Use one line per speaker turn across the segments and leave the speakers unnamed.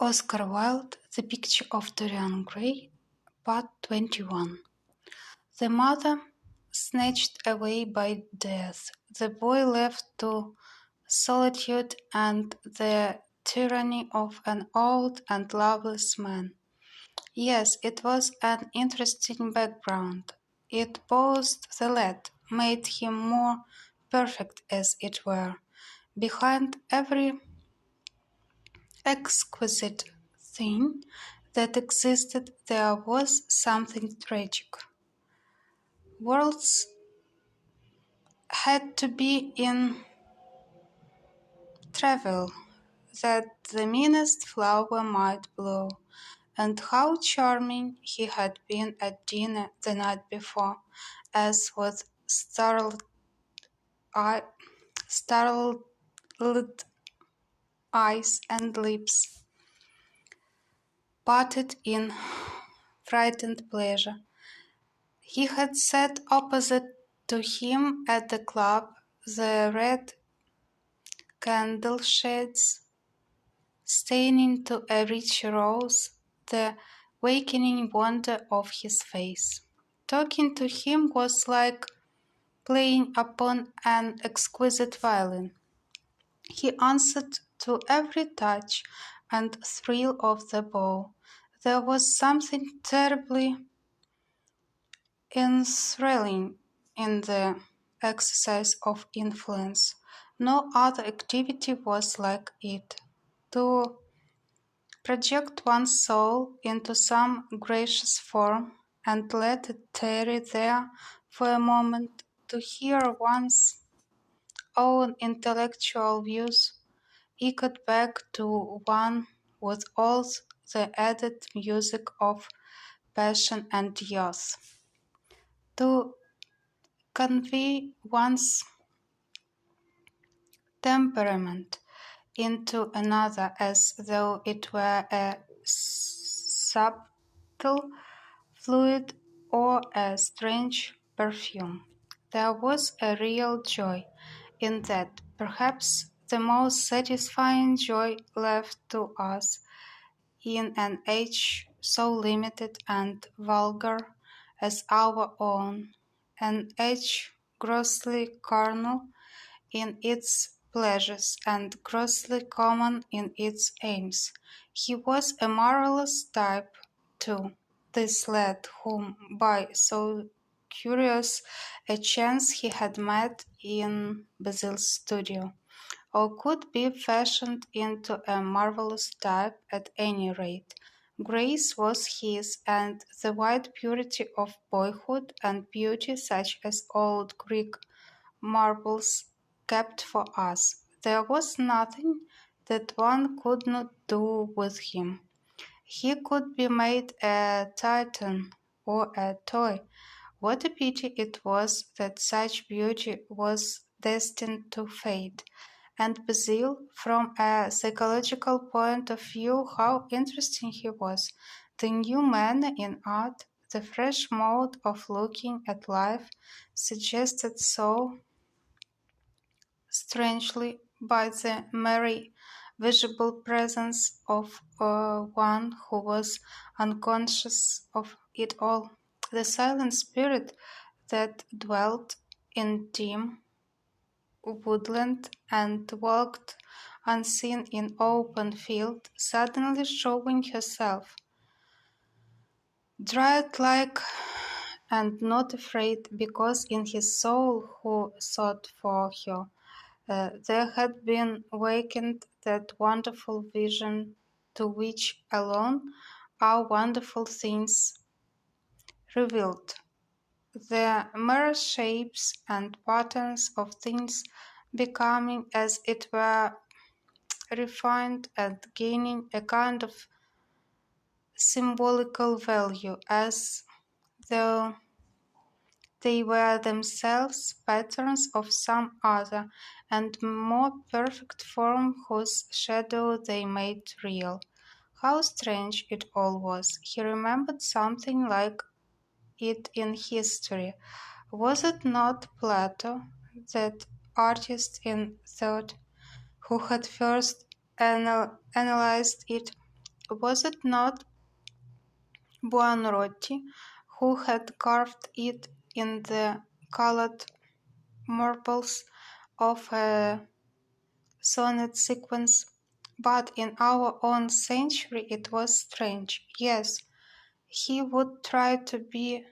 Oscar Wilde, The Picture of Dorian Gray, Part 21. The mother snatched away by death, the boy left to solitude and the tyranny of an old and loveless man. Yes, it was an interesting background. It posed the lad, made him more perfect as it were. Behind every exquisite thing that existed there was something tragic. Worlds had to be in travail that the meanest flower might blow, and how charming he had been at dinner the night before, as with startled eyes and lips parted in frightened pleasure. He had sat opposite to him at the club, the red candle shades staining to a rich rose the wakening wonder of his face. Talking to him was like playing upon an exquisite violin. He answered to every touch and thrill of the bow. There was something terribly enthralling in the exercise of influence. No other activity was like it. To project one's soul into some gracious form and let it tarry there for a moment, to hear one's own intellectual views echoed back to one with all the added music of passion and youth. To convey one's temperament into another as though it were a subtle fluid or a strange perfume. There was a real joy in that, perhaps the most satisfying joy left to us in an age so limited and vulgar as our own, an age grossly carnal in its pleasures and grossly common in its aims. He was a marvelous type, too, this lad whom by so curious a chance he had met in Basil's studio, or could be fashioned into a marvelous type at any rate. Grace was his, and the white purity of boyhood, and beauty such as old Greek marbles kept for us. There was nothing that one could not do with him. He could be made a Titan or a toy. What a pity it was that such beauty was destined to fade. And Basil, from a psychological point of view, how interesting he was. The new manner in art, the fresh mode of looking at life, suggested so strangely by the merry visible presence of one who was unconscious of it all. The silent spirit that dwelt in dim woodland and walked unseen in open field, suddenly showing herself, dryad-like and not afraid, because in his soul who sought for her there had been awakened that wonderful vision to which alone are wonderful things revealed. The mere shapes and patterns of things becoming, as it were, refined and gaining a kind of symbolical value, as though they were themselves patterns of some other and more perfect form whose shadow they made real. How strange it all was! He remembered something like it in history. Was it not Plato, that artist in thought, who had first analyzed it? Was it not Buonarroti who had carved it in the colored marbles of a sonnet sequence? But in our own century it was strange. Yes, he would try to be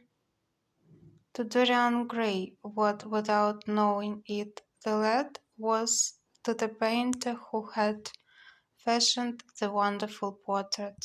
to Dorian Gray what, without knowing it, the lad was to the painter who had fashioned the wonderful portrait.